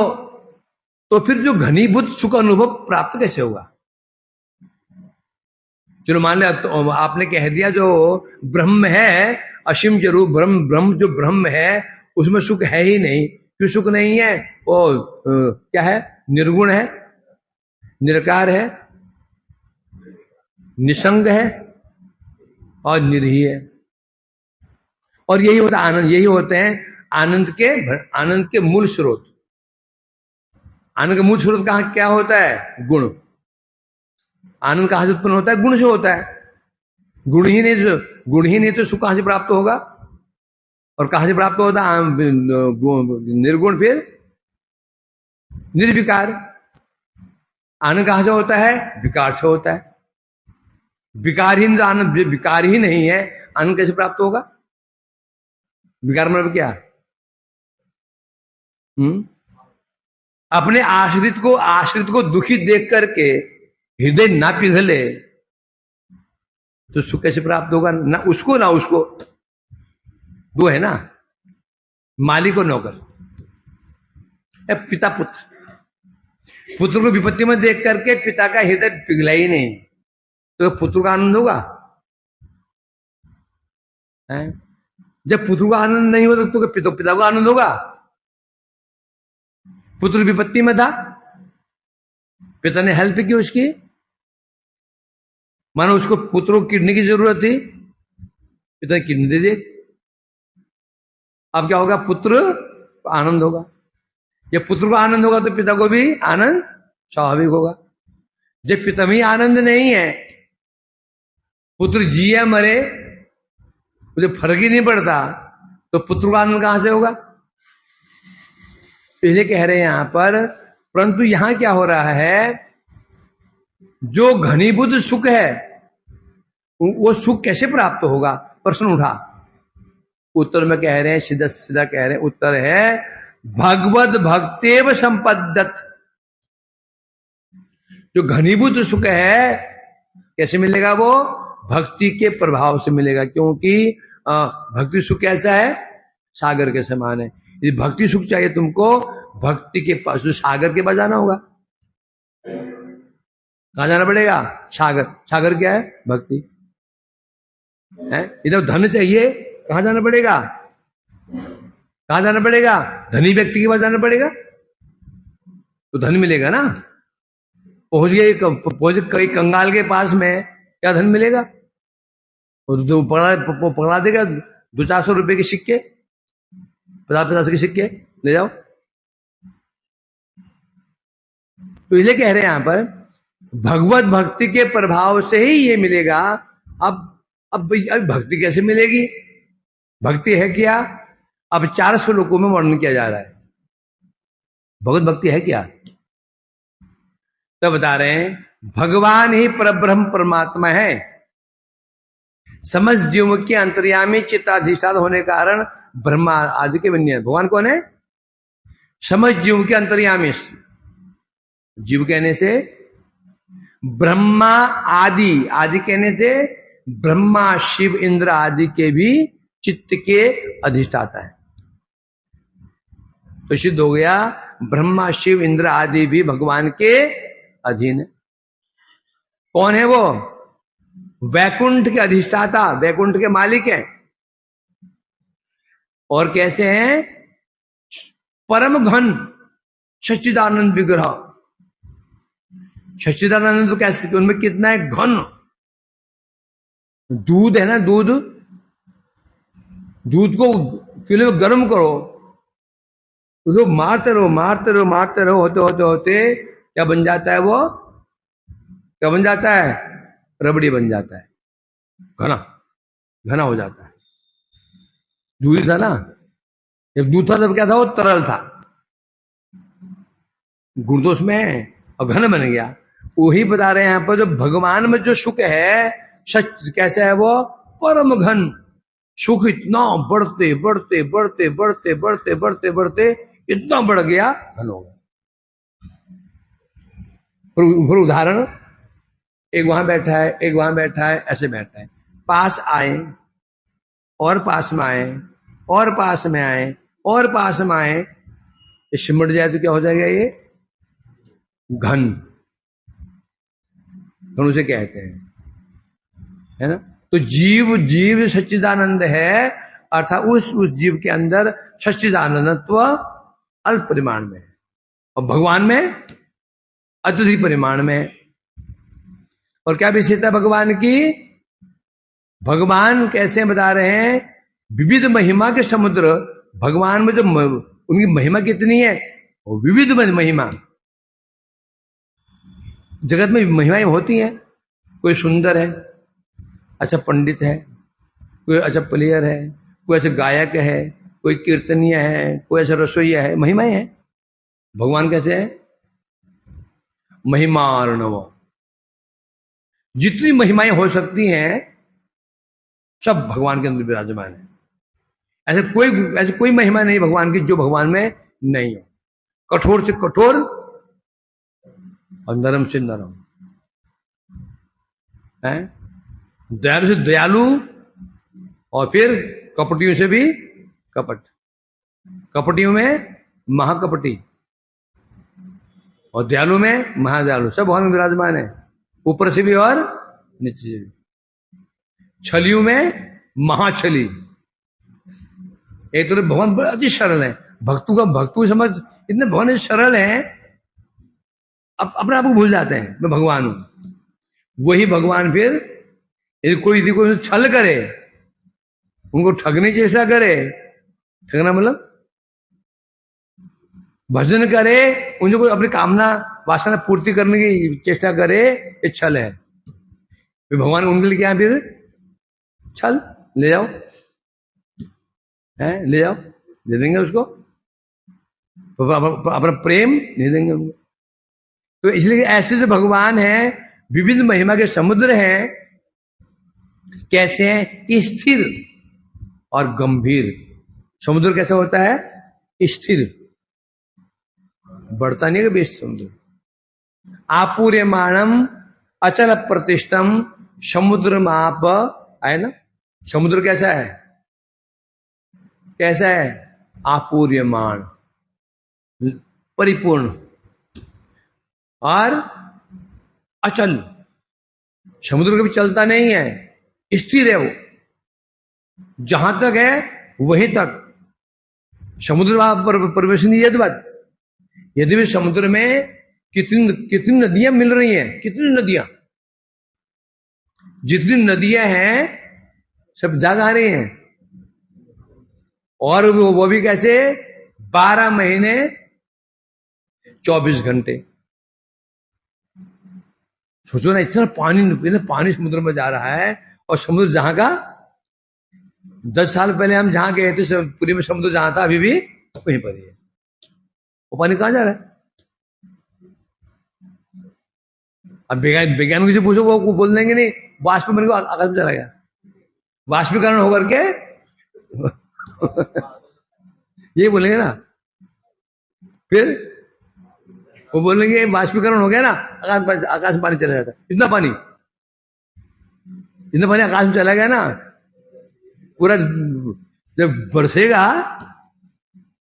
तो फिर जो घनीभूत सुख अनुभव प्राप्त कैसे होगा? चलो मान लिया तो आपने कह दिया जो ब्रह्म है असीम जरूर ब्रह्म जो ब्रह्म है उसमें सुख है ही नहीं। क्यों सुख नहीं है? वो क्या है? निर्गुण है, निराकार है, निसंग है और निरीह है। और यही होता आनंद, यही होते हैं आनंद के मूल स्रोत। आनंद का मूल स्रोत कहां क्या होता है? गुण। आनंद कहां से उत्पन्न होता है? गुण से होता है। गुण ही नहीं तो सुख कहां से प्राप्त होगा? और कहां से प्राप्त होता है? निर्गुण, फिर निर्विकार। आनंद कहां से होता है? विकार से होता है। विकारहीन आनंद, विकार ही नहीं है, आनंद कैसे प्राप्त होगा? विकार मतलब क्या? अपने आश्रित को दुखी देख करके हृदय ना पिघले तो सुख कैसे प्राप्त होगा? ना उसको दो है ना, मालिक और नौकर, पिता पुत्र को विपत्ति में देख करके पिता का हृदय पिघला ही नहीं तो पुत्र का आनंद होगा? जब पुत्र का आनंद नहीं होता तो पिता का आनंद होगा? पुत्र विपत्ति में था, पिता ने हेल्प की उसकी, मानो उसको पुत्र को किडनी की जरूरत थी, पिता ने किडनी दे दी। अब क्या होगा? पुत्र को आनंद होगा। जब पुत्र को आनंद होगा तो पिता को भी आनंद स्वाभाविक होगा। जब पिता में आनंद नहीं है, पुत्र जिया मरे मुझे फर्क ही नहीं पड़ता, तो पुत्र का आनंद कहां से होगा? पहले कह रहे हैं यहां पर, परंतु यहां क्या हो रहा है? जो घनीभूत सुख है वो सुख कैसे प्राप्त होगा? प्रश्न उठा। उत्तर में कह रहे हैं, सीधा सीधा कह रहे हैं, उत्तर है भगवत भक्तेव संपद्यत। जो घनीभूत सुख है कैसे मिलेगा? वो भक्ति के प्रभाव से मिलेगा, क्योंकि भक्ति सुख कैसा है? सागर के समान है। यदि भक्ति सुख चाहिए तुमको, भक्ति के पास सागर के पास जाना होगा। कहां जाना पड़ेगा? सागर। सागर क्या है? भक्ति। है। इधर धन चाहिए, कहां जाना पड़ेगा? कहां जाना पड़ेगा? धनी व्यक्ति के पास जाना पड़ेगा तो धन मिलेगा ना। पहुंच गए कंगाल के पास में, क्या धन मिलेगा? वो पकड़ा देगा 200-400 रुपए के सिक्के, 50-50 के सिक्के ले जाओ। तो इसलिए कह रहे हैं यहां पर भगवत भक्ति के प्रभाव से ही ये मिलेगा। अब भक्ति कैसे मिलेगी? भक्ति है क्या? अब 4 श्लोकों में वर्णन किया जा रहा है भगवत भक्ति है क्या। तो बता रहे हैं भगवान ही परब्रह्म परमात्मा है, समस्त जीवों की अंतर्यामी चित्ताधीष्ठान होने के कारण ब्रह्मा आदि के बन्य। भगवान कौन है? समस्त जीवों के अंतर्यामी। जीव कहने से ब्रह्मा आदि, आदि कहने से ब्रह्मा शिव इंद्र आदि के भी चित्त के अधिष्ठाता है। तो सिद्ध हो गया ब्रह्मा शिव इंद्र आदि भी भगवान के अधीन है। कौन है वो? वैकुंठ के अधिष्ठाता, वैकुंठ के मालिक हैं। और कैसे हैं? परम घन सच्चिदानंद विग्रह। सच्चिदानंद तो कैसे? उनमें कितना है? घन। दूध है ना, दूध को चूल्हे में गर्म करो, उसको मारते रहो, होते क्या बन जाता है? वो क्या बन जाता है? रबड़ी बन जाता है, घना हो जाता है। दूध था ना, जब दूध था तब क्या था? वो तरल था, गुणदोष में, और घन बन गया। वही बता रहे हैं यहां पर, जो भगवान में जो सुख है, सच कैसे है वो? परम घन सुख। इतना बढ़ते इतना बढ़ गया, घन हो गया। फिर उदाहरण, एक वहां बैठा है, एक वहां बैठा है, ऐसे बैठा है, पास आए और पास में आए और पास में आए और पास में आए, ये सिमट जाए तो क्या हो जाएगा? ये घन उसे कहते हैं, है ना। तो जीव सच्चिदानंद है, अर्थात उस जीव के अंदर सच्चिदानंदत्व अल्प परिमाण में है, और भगवान में अत्यधिक परिमाण में है। और क्या विशेषता भगवान की? भगवान कैसे बता रहे हैं? विविध महिमा के समुद्र। भगवान में जो उनकी महिमा कितनी है? वो विविध महिमा। जगत में महिमाएं होती हैं, कोई सुंदर है, अच्छा पंडित है, कोई अच्छा प्लेयर है, कोई ऐसा गायक है, कोई कीर्तनीय है, कोई ऐसा रसोईया है, महिमाएं हैं। भगवान कैसे है? महिमार्णव। जितनी महिमाएं हो सकती हैं सब भगवान के अंदर विराजमान है। ऐसे कोई महिमा नहीं भगवान की जो भगवान में नहीं हो। कठोर से कठोर और नरम से नरम है, दयालु से दयालु, और फिर कपटियों से भी कपट। कपटियों में महाकपटी और दयालु में महादयालु, सब भगवान में विराजमान है, ऊपर से भी और नीचे से भी। छलियों में महाछली। एक तो भगवान बड़ा अति सरल है, भक्तों समझ इतने भगवान सरल है, अपने आप को भूल जाते हैं मैं भगवान हूं। वही भगवान फिर यदि कोई छल करे, उनको ठगने की चेष्टा करे, ठगना मतलब भजन करे, उनको अपनी कामना वासना पूर्ति करने की चेष्टा करे, ये छल है। फिर भगवान उनके लिए क्या? फिर छल ले जाओ, है ले जाओ, दे देंगे उसको, अपना प्रेम दे देंगे उनको। तो इसलिए ऐसे जो भगवान है, विविध महिमा के समुद्र हैं, कैसे हैं? स्थिर और गंभीर। समुद्र कैसा होता है? स्थिर, बढ़ता नहीं है बेस समुद्र। आपूर्यमाणम अचल प्रतिष्ठम समुद्र माप, है ना। समुद्र कैसा है? कैसा है? आपूर्यमाण, परिपूर्ण और अचल। समुद्र कभी चलता नहीं है, स्थिर है वो, जहां तक है वहीं तक। समुद्र प्रवेश नहीं है तो बात। यदि भी समुद्र में कितनी कितनी नदियां मिल रही हैं, कितनी नदियां, जितनी नदियां हैं सब जाग आ रही हैं। और वो भी कैसे? 12 महीने 24 घंटे। सोचो ना, इतना पानी समुद्र में जा रहा है। और समुद्र जहां का 10 साल पहले हम जहां गए थे पुरी में, समुद्र जहां था अभी भी वहीं पर ही है। वो पानी कहां जा रहा है? अब वैज्ञानिक से पूछो, वो बोल देंगे नहीं, वाष्प बन के आकाश में चला गया, वाष्पीकरण होकर के ये बोलेंगे ना। फिर वो बोलेंगे वाष्पीकरण हो गया ना, आकाश में पानी चला जाता। इतना पानी आकाश में चला गया ना, पूरा जब बरसेगा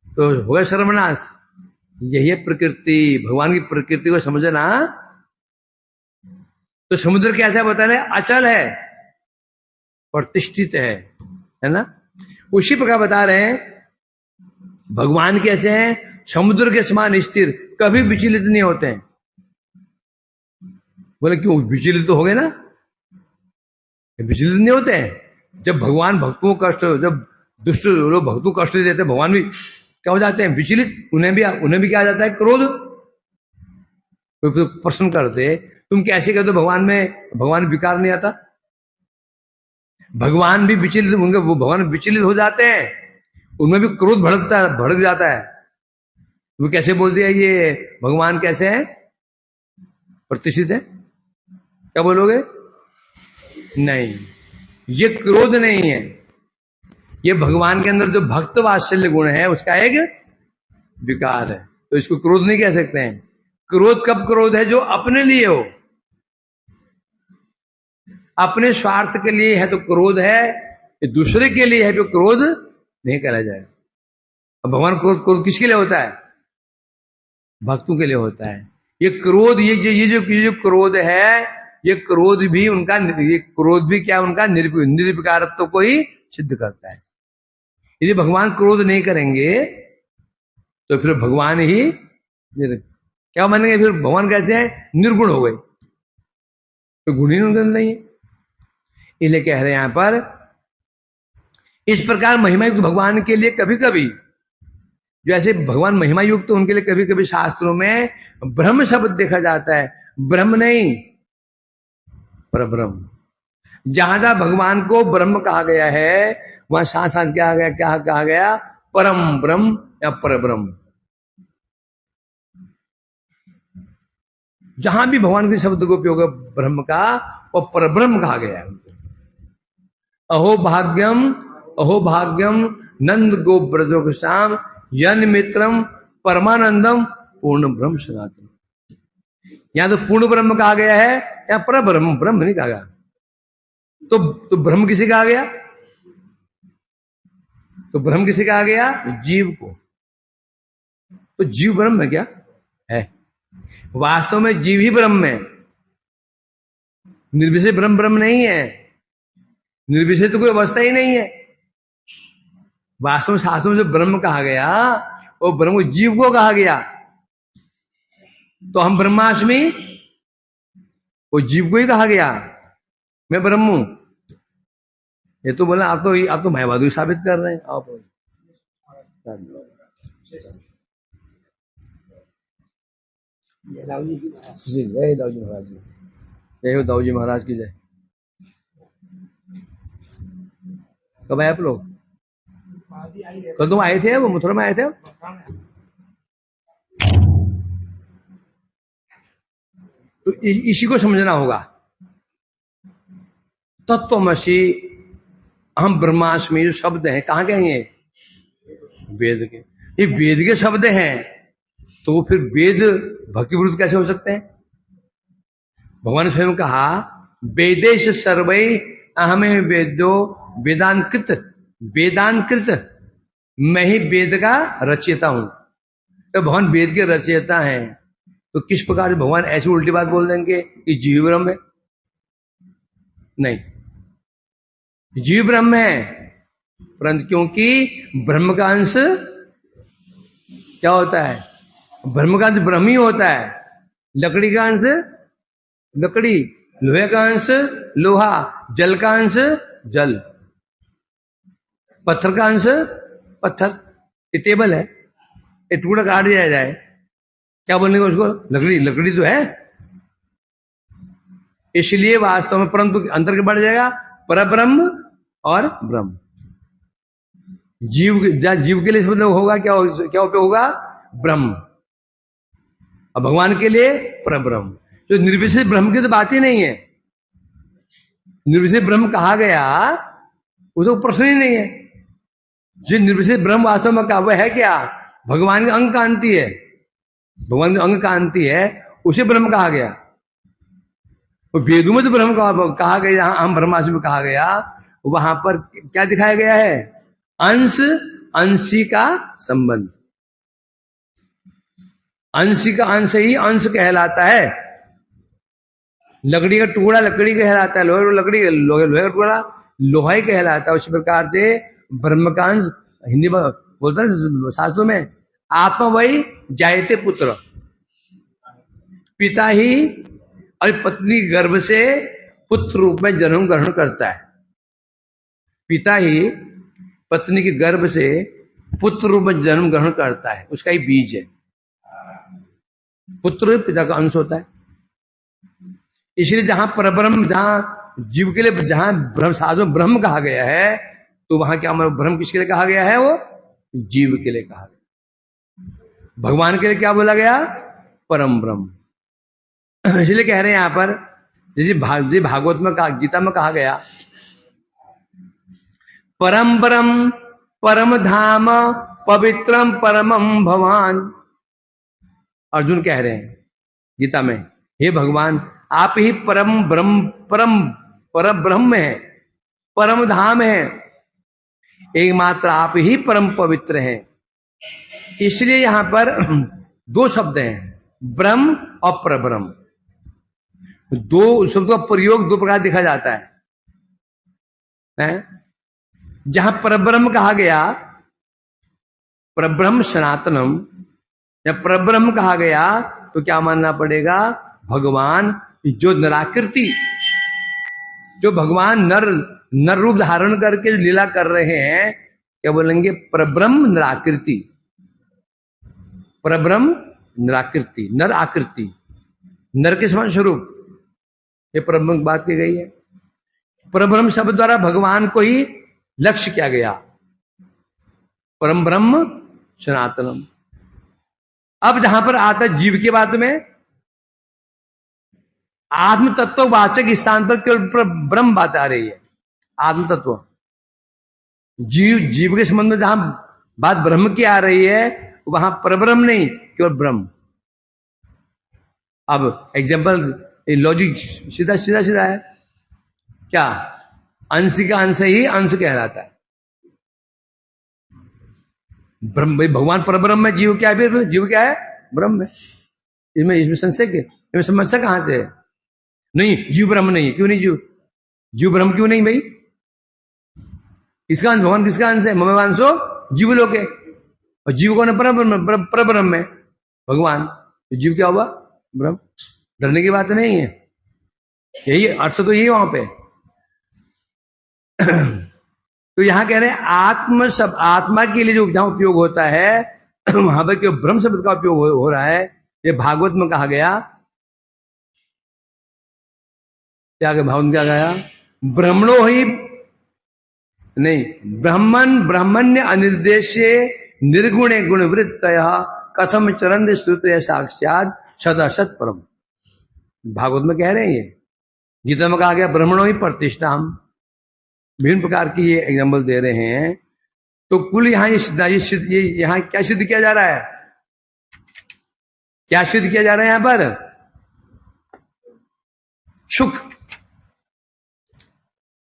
तो होगा सर्वनाश। यही है प्रकृति, भगवान की प्रकृति को समझना। तो समुद्र कैसा बता रहे? अचल है, प्रतिष्ठित है ना। उसी प्रकार बता रहे हैं भगवान कैसे हैं? समुद्र के समान स्थिर, कभी विचलित नहीं होते हैं। बोले क्यों? विचलित तो हो गए ना, विचलित नहीं होते हैं। जब भगवान भक्तों को कष्ट, जब दुष्ट लोग भक्तों को कष्ट देते हैं, भगवान भी क्या हो जाते हैं? विचलित। उन्हें भी क्या आ जाता है? क्रोध। प्रश्न करते, तुम कैसे कहते हो भगवान विकार नहीं आता? भगवान भी विचलित होंगे, वो भगवान विचलित हो जाते हैं, उनमें भी क्रोध भड़क जाता है। वो कैसे बोल दिया ये भगवान कैसे है? प्रतिष्ठित है? क्या बोलोगे? नहीं, ये क्रोध नहीं है, ये भगवान के अंदर जो भक्त वात्सल्य गुण है उसका एक विकार है। तो इसको क्रोध नहीं कह सकते हैं। क्रोध कब क्रोध है? जो अपने लिए हो, अपने स्वार्थ के लिए है तो क्रोध है, दूसरे के लिए है तो क्रोध नहीं करा जाए। अब भगवान क्रोध किसके लिए होता है? भक्तों के लिए होता है। ये क्रोध, ये जो क्रोध है, ये क्रोध भी उनका, ये क्रोध भी क्या उनका? निर्विकारत्व को ही सिद्ध करता है। यदि भगवान क्रोध नहीं करेंगे तो फिर भगवान ही क्या मानेंगे? फिर भगवान कैसे हैं? निर्गुण हो गए, तो गुण ही उनके अंदर नहीं है। इसलिए कह रहे हैं यहां पर, इस प्रकार महिमा युक्त भगवान के लिए कभी कभी, जैसे भगवान महिमा युक्त, उनके लिए कभी कभी शास्त्रों में ब्रह्म शब्द देखा जाता है। ब्रह्म नहीं, परब्रह्म। जहां जहां भगवान को ब्रह्म कहा गया है, वहां साथ साथ क्या कहा गया? परम ब्रह्म या परब्रह्म। जहां भी भगवान के शब्द को उपयोग है ब्रह्म का, वो परब्रह्म कहा गया है। अहो भाग्यम नंद गो ब्रजोक्षाम यन मित्रम परमानंदम पूर्ण ब्रह्म सनातन। यहां तो पूर्ण ब्रह्म कहा गया है, यहां पर ब्रह्म नहीं कहा गया। तो ब्रह्म किसे कहा गया? तो ब्रह्म किसे कहा गया? जीव को। तो जीव ब्रह्म है क्या? है। वास्तव में जीव ही ब्रह्म है, निर्विशेष ब्रह्म नहीं है। निर्विशेष तो कोई अवस्था ही नहीं है। वास्तव में शास्त्रों में जो ब्रह्म कहा गया, वो ब्रह्म जीव को कहा गया। तो हम ब्रह्माष्टमी, वो जीव को ही कहा गया, मैं ब्रह्म हूं। ये तो बोला, आप तो मायावादी साबित कर रहे हैं। आप जय दाऊजी महाराज जी, जय हो दाऊजी महाराज की जय। कब आए आप लोग? कल तुम आए थे, वो मथुरा में आए थे। तो इसी को समझना होगा। तत्वमसि अहम ब्रह्मास्मि जो शब्द हैं, कहां के हैं ये? वेद के। ये वेद के शब्द हैं, तो फिर वेद भक्ति विरुद्ध कैसे हो सकते हैं? भगवान ने स्वयं कहा, वेदेश सर्वै अहमे वेद्यो वेदांकृत। वेदांकृत, मैं ही वेद का रचयिता हूं। तो भगवान वेद के रचयिता हैं, तो किस प्रकार से भगवान ऐसी उल्टी बात बोल देंगे कि जीव ब्रह्म है? नहीं, जीव ब्रह्म है, परंतु क्योंकि ब्रह्म का अंश क्या होता है, ब्रह्म का अंश ब्रह्म ही होता है। लकड़ी का अंश लकड़ी, लोहे का अंश लोहा, जल का अंश जल, पत्थर का अंश पत्थर। ये टेबल है, ये टुकड़ा काट दिया जाए, क्या बोलेंगे उसको, लकड़ी, लकड़ी तो है। इसलिए वास्तव में परंतु अंतर के बढ़ जाएगा परब्रह्म और ब्रह्म। जीव जीव के लिए इस मतलब होगा क्या, क्या उपयोग होगा, ब्रह्म, और भगवान के लिए परब्रह्म। तो निर्विशेष ब्रह्म की तो बात ही नहीं है। निर्विशेष ब्रह्म कहा गया उसको प्रश्न ही नहीं है। जो निर्विशेष ब्रह्म वास्तव में क्या, वह है क्या, भगवान के अंग कांति है, भगवान के अंग कांति है, उसे ब्रह्म कहा गया। तो वेदों में तो ब्रह्म कहा गया, हम ब्रह्मास्त्र में कहा गया, वहां पर क्या दिखाया गया है, अंश अंशी का संबंध। अंशी का अंश ही अंश कहलाता है। लकड़ी का टुकड़ा लकड़ी कहलाता है, लोहे लकड़ी लोहे का टुकड़ा लोहा ही कहलाता है। उसी प्रकार से ब्रह्म का अंश, हिंदी में बोलता है शास्त्रों में, आत्मा वही जायते पुत्र, पिता ही और पत्नी गर्भ से पुत्र रूप में जन्म ग्रहण करता है। पिता ही पत्नी के गर्भ से पुत्र रूप में जन्म ग्रहण करता है, उसका ही बीज है। पुत्र पिता का अंश होता है। इसलिए जहां परब्रह्म, जहां जीव के लिए, जहां ब्रह्म शास्त्रों ब्रह्म कहा गया है, तो वहां क्या ब्रह्म किसके लिए कहा गया है, वो जीव के लिए कहा गया। भगवान के लिए क्या बोला गया, परम ब्रह्म। इसलिए कह रहे हैं यहां पर, जैसे भागवत में कहा, गीता में कहा गया, परम ब्रह्म परम धाम पवित्रम परमम भवान। अर्जुन कह रहे हैं गीता में, हे भगवान आप ही परम ब्रह्म, परम ब्रह्म है, परम धाम है, एकमात्र आप ही परम पवित्र हैं। इसलिए यहां पर दो शब्द हैं, ब्रह्म और परब्रह्म। दो शब्द का प्रयोग दो प्रकार देखा जाता है? जहां परब्रह्म कहा गया, परब्रह्म सनातनम, या परब्रह्म कहा गया तो क्या मानना पड़ेगा, भगवान जो निराकृति, जो भगवान नर रूप धारण करके लीला कर रहे हैं, क्या बोलेंगे, परब्रह्म निराकृति, परब्रह्म निराकृति, नर आकृति, नर के समान स्वरूप, ये परब्रह्म की बात की गई है। परब्रह्म शब्द द्वारा भगवान को ही लक्ष्य किया गया, परम ब्रह्म सनातनम। अब जहां पर आता जीव की बात में, आत्म तत्ववाचक स्थान पर केवल ब्रह्म बात आ रही है। आत्म तत्व, जीव के संबंध में जहां बात ब्रह्म की आ रही है, वहां परब्रह्म नहीं, केवल ब्रह्म। अब एग्जाम्पल, लॉजिक सीधा सीधा सीधा है, क्या, अंश का अंश ही अंश कहलाता है। ब्रह्म, भगवान परब्रह्म है, जीव क्या है, जीव क्या है, ब्रह्म है। इसमें संशय के, इसमें समस्या कहां से है, नहीं जीव ब्रह्म नहीं है, क्यों नहीं जीव ब्रह्म क्यों नहीं भाई, इसका अंश, भगवान किसका अंश है, ममेवांशो जीव लोक है, और जीव कौन है, परब्रह्म है भगवान, तो जीव क्या हुआ, ब्रह्म। डरने की बात नहीं है, यही अर्थ तो यही वहां पे। तो यहां कह रहे हैं आत्मा के लिए जो जहां उपयोग होता है, वहां पर क्यों ब्रह्म शब्द का उपयोग हो रहा है। ये भागवत में कहा गया, क्या भागवत क्या गया, ब्रह्मणो ही नहीं, ब्रह्मण्य अनिर्देश्य निर्गुणे गुणवृत्तय कथम चरण श्रुत साक्षात सदसत परम। भागवत में कह रहे हैं, ये गीता में कहा गया ब्रह्मणो ही प्रतिष्ठा। हम विभिन्न प्रकार की ये एग्जाम्पल दे रहे हैं। तो कुल यहां ये यहां क्या सिद्ध किया जा रहा है, क्या सिद्ध किया जा रहा है यहां पर, सुख।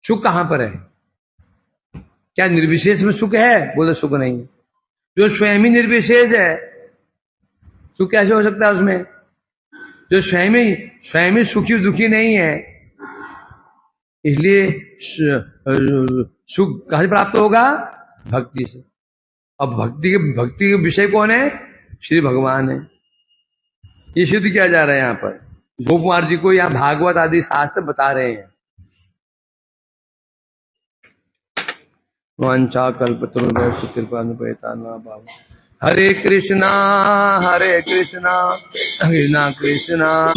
सुख कहां पर है, क्या निर्विशेष में सुख है, बोले सुख नहीं, जो स्वयं ही निर्विशेष है, सुख कैसे हो सकता है उसमें, जो स्वयं ही सुखी दुखी नहीं है, इसलिए सुख कहां से प्राप्त होगा? भक्ति से। अब भक्ति के विषय कौन है? श्री भगवान है। ये सिद्ध किया जा रहा है यहां पर। गोकुमार जी को यहाँ भागवत आदि शास्त्र बता रहे हैं। वांछा कल्पतरुभ्यश्च कृपानुपैताना भाव। हरे कृष्णा कृष्णा कृष्णा